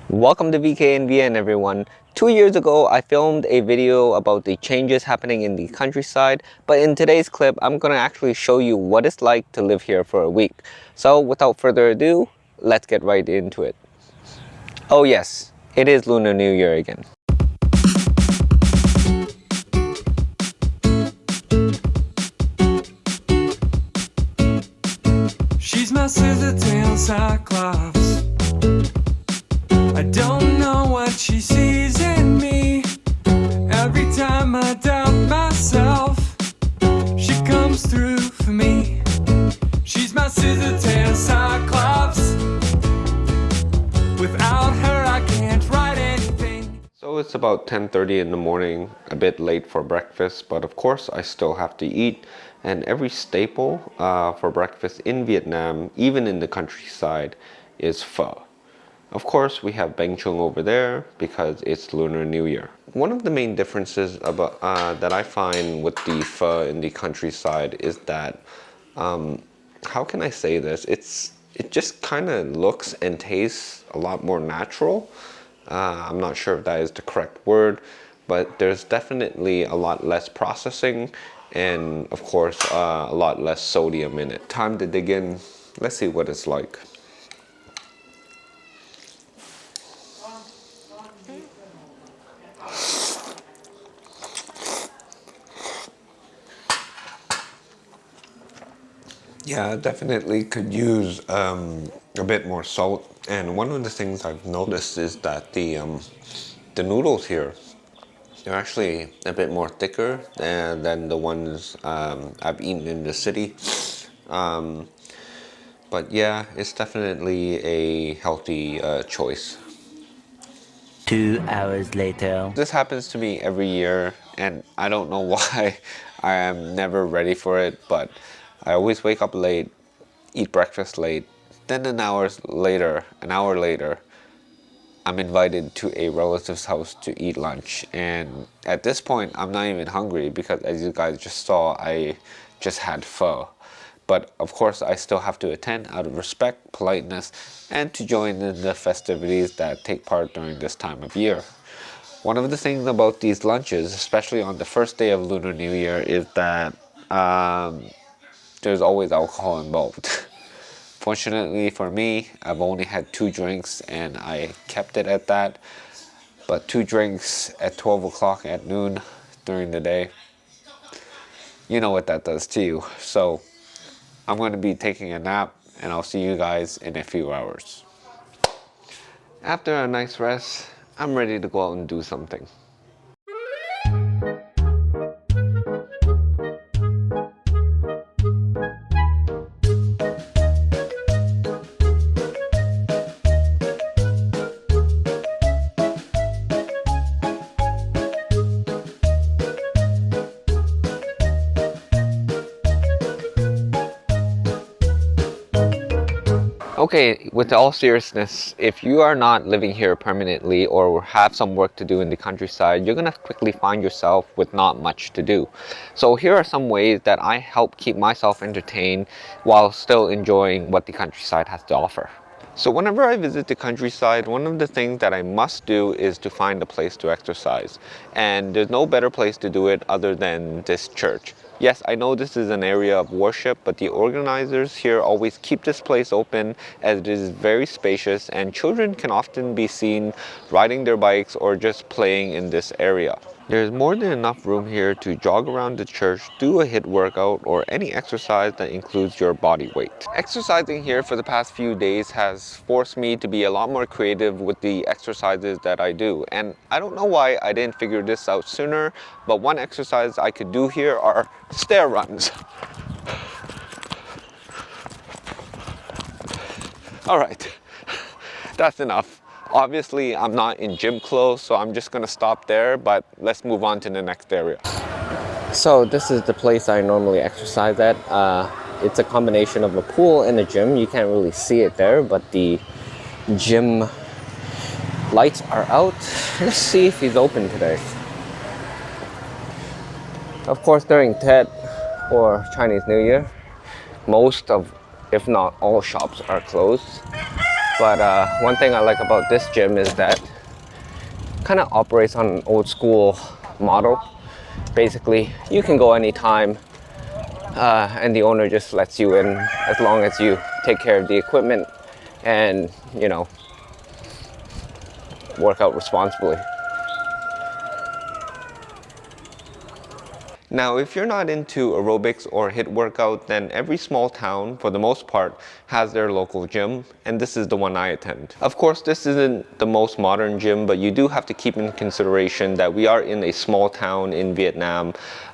Welcome to VKNVN everyone. 2 years ago, I filmed a video about the changes happening in the countryside, but in today's clip, I'm going to actually show you what it's like to live here for a week. So without further ado, let's get right into it. Oh yes, it is Lunar New Year again. She's my scissor-tail cyclops. I don't know what she sees in me. Every time I doubt myself, she comes through for me. She's my scissor-tail cyclops. Without her, I can't write anything. So it's about 10:30 in the morning, a bit late for breakfast, but of course I still have to eat. And every staple for breakfast in Vietnam, even in the countryside, is pho. Of course, we have bánh chưng over there because it's Lunar New Year. One of the main differences about, that I find with the pho in the countryside is that, how can I say this? It just kind of looks and tastes a lot more natural. I'm not sure if that is the correct word, but there's definitely a lot less processing and of course a lot less sodium in it. Time to dig in. Let's see what it's like. Yeah, definitely could use a bit more salt. And one of the things I've noticed is that the noodles here, they're actually a bit more thicker than the ones I've eaten in the city. But yeah, it's definitely a healthy choice. 2 hours later. This happens to me every year, and I don't know why I am never ready for it, but I always wake up late, eat breakfast late, then an hour later, I'm invited to a relative's house to eat lunch. And at this point, I'm not even hungry because, as you guys just saw, I just had pho. But of course, I still have to attend out of respect, politeness, and to join in the festivities that take part during this time of year. One of the things about these lunches, especially on the first day of Lunar New Year, is that there's always alcohol involved. Fortunately for me, I've only had 2 drinks and I kept it at that. But 2 drinks at 12 o'clock at noon during the day, you know what that does to you. So I'm going to be taking a nap and I'll see you guys in a few hours. After a nice rest, I'm ready to go out and do something. Okay, with all seriousness, if you are not living here permanently or have some work to do in the countryside, you're gonna quickly find yourself with not much to do. So here are some ways that I help keep myself entertained while still enjoying what the countryside has to offer. So whenever I visit the countryside, one of the things that I must do is to find a place to exercise. And there's no better place to do it other than this church. Yes, I know this is an area of worship, but the organizers here always keep this place open as it is very spacious and children can often be seen riding their bikes or just playing in this area. There's more than enough room here to jog around the church, do a HIIT workout, or any exercise that includes your body weight. Exercising here for the past few days has forced me to be a lot more creative with the exercises that I do. And I don't know why I didn't figure this out sooner, but one exercise I could do here are stair runs. All right, that's enough. Obviously, I'm not in gym clothes, so I'm just gonna stop there, but let's move on to the next area. So this is the place I normally exercise at. It's a combination of a pool and a gym. You can't really see it there, but the gym lights are out. Let's see if he's open today. Of course, during Tet or Chinese New Year, most of, if not all shops are closed. But one thing I like about this gym is that it kind of operates on an old school model. Basically, you can go anytime and the owner just lets you in as long as you take care of the equipment and, you know, work out responsibly. Now, if you're not into aerobics or HIIT workout, then every small town, for the most part, has their local gym, and this is the one I attend. Of course, this isn't the most modern gym, but you do have to keep in consideration that we are in a small town in Vietnam,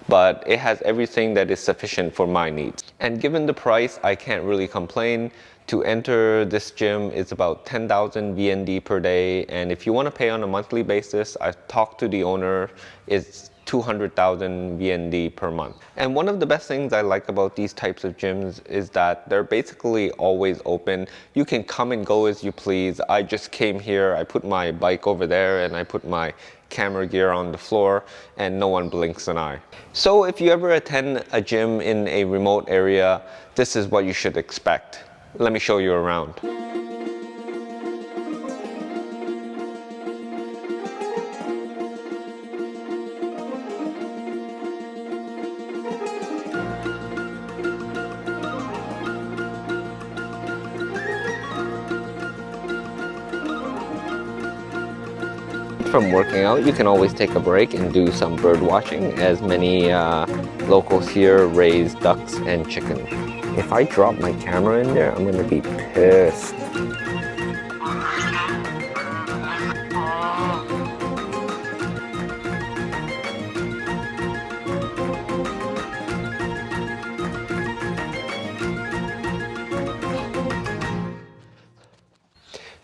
but it has everything that is sufficient for my needs. And given the price, I can't really complain. To enter this gym is about 10,000 VND per day, and if you want to pay on a monthly basis, I've talked to the owner, it's 200,000 VND per month. And one of the best things I like about these types of gyms is that they're basically always open. You can come and go as you please. I just came here, I put my bike over there, and I put my camera gear on the floor, and no one blinks an eye. So if you ever attend a gym in a remote area, this is what you should expect. Let me show you around. From working out, you can always take a break and do some bird watching, as many locals here raise ducks and chickens. If I drop my camera in there, I'm gonna be pissed.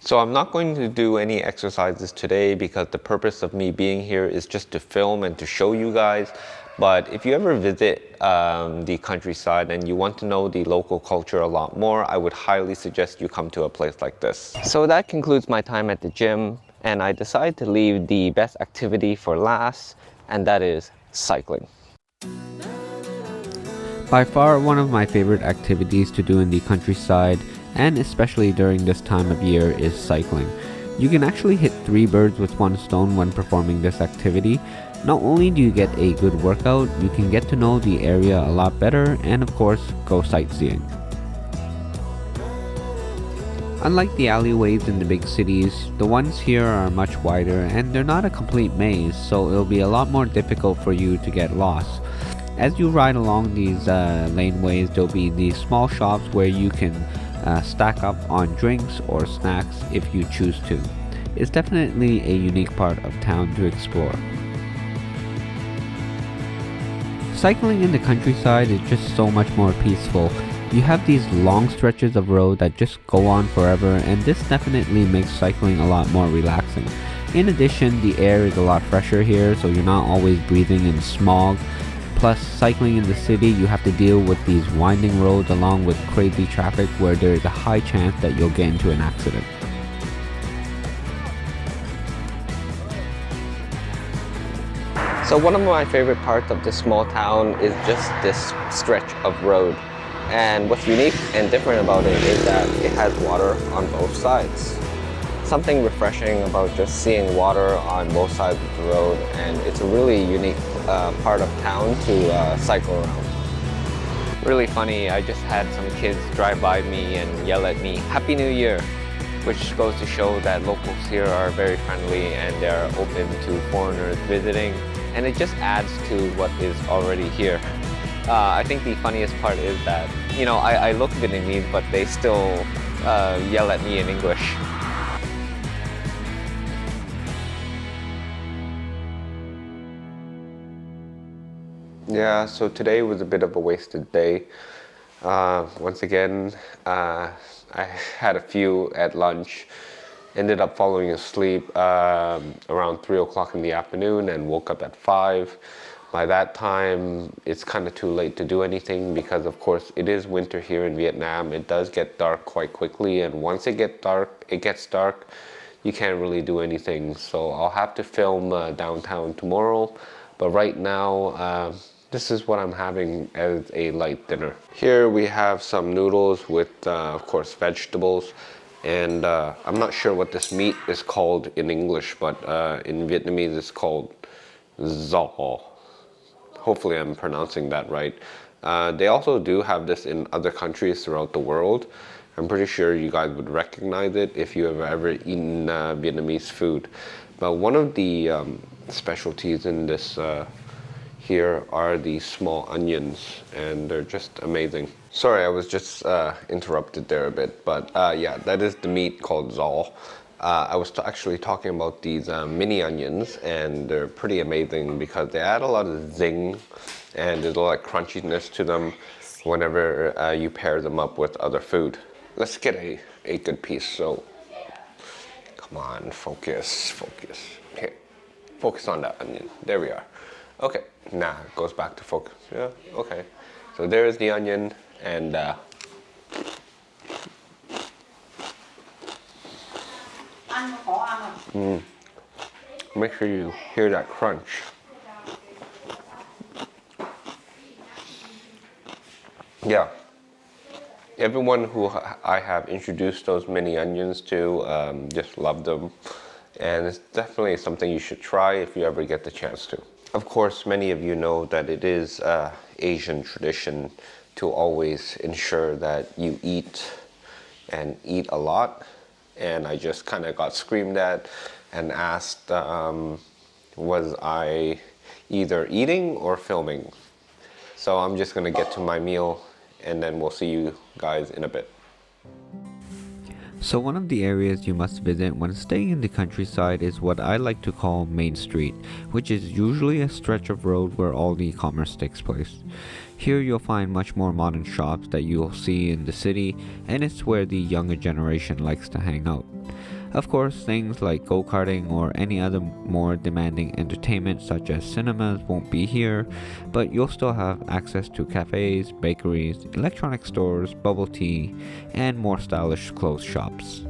So I'm not going to do any exercises today because the purpose of me being here is just to film and to show you guys. But if you ever visit the countryside and you want to know the local culture a lot more, I would highly suggest you come to a place like this. So that concludes my time at the gym, and I decided to leave the best activity for last, and that is cycling. By far one of my favorite activities to do in the countryside, and especially during this time of year, is cycling. You can actually hit 3 birds with 1 stone when performing this activity. Not only do you get a good workout, you can get to know the area a lot better and of course go sightseeing. Unlike the alleyways in the big cities, the ones here are much wider and they're not a complete maze, so it'll be a lot more difficult for you to get lost. As you ride along these laneways, there'll be these small shops where you can stack up on drinks or snacks if you choose to. It's definitely a unique part of town to explore. Cycling in the countryside is just so much more peaceful. You have these long stretches of road that just go on forever, and this definitely makes cycling a lot more relaxing. In addition, the air is a lot fresher here, so you're not always breathing in smog. Plus, cycling in the city, you have to deal with these winding roads along with crazy traffic where there is a high chance that you'll get into an accident. So one of my favorite parts of this small town is just this stretch of road. And what's unique and different about it is that it has water on both sides. Something refreshing about just seeing water on both sides of the road, and it's a really unique part of town to cycle around. Really funny, I just had some kids drive by me and yell at me, "Happy New Year!" which goes to show that locals here are very friendly and they're open to foreigners visiting, and it just adds to what is already here. I think the funniest part is that, you know, I look Vietnamese, but they still yell at me in English. Yeah, so today was a bit of a wasted day. Once again, I had a few at lunch, ended up falling asleep around 3 o'clock in the afternoon and woke up at 5. By that time, it's kind of too late to do anything because, of course, it is winter here in Vietnam. It does get dark quite quickly, and once it gets dark, you can't really do anything. So I'll have to film downtown tomorrow, but right now, this is what I'm having as a light dinner. Here we have some noodles with, of course, vegetables. And I'm not sure what this meat is called in English, but in Vietnamese it's called giò. Hopefully I'm pronouncing that right. They also do have this in other countries throughout the world. I'm pretty sure you guys would recognize it if you have ever eaten Vietnamese food. But one of the specialties in this here are these small onions, and they're just amazing. Sorry, I was just interrupted there a bit, but yeah, that is the meat called giò. I was actually talking about these mini onions, and they're pretty amazing because they add a lot of zing, and there's a lot of crunchiness to them whenever you pair them up with other food. Let's get a good piece. So, come on, focus. Here, focus on that onion. There we are. Okay, now it goes back to focus. Yeah, okay. So there's the onion, and make sure you hear that crunch. Yeah. Everyone who I have introduced those mini onions to just love them, and it's definitely something you should try if you ever get the chance to. Of course, many of you know that it is Asian tradition to always ensure that you eat and eat a lot, and I just kind of got screamed at and asked was I either eating or filming. So I'm just gonna get to my meal, and then we'll see you guys in a bit. So one of the areas you must visit when staying in the countryside is what I like to call Main Street, which is usually a stretch of road where all the commerce takes place. Here you'll find much more modern shops that you'll see in the city, and it's where the younger generation likes to hang out. Of course, things like go-karting or any other more demanding entertainment such as cinemas won't be here, but you'll still have access to cafes, bakeries, electronic stores, bubble tea, and more stylish clothes shops.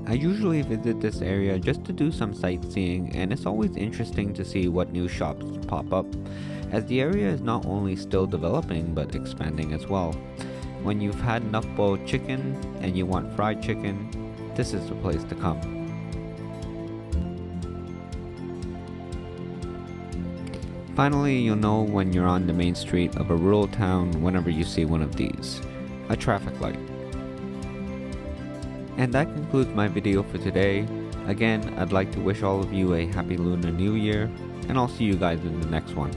I usually visit this area just to do some sightseeing, and it's always interesting to see what new shops pop up, as the area is not only still developing but expanding as well. When you've had enough boiled chicken and you want fried chicken, this is the place to come. Finally, you'll know when you're on the main street of a rural town whenever you see one of these, a traffic light. And that concludes my video for today. Again, I'd like to wish all of you a happy Lunar New Year, and I'll see you guys in the next one.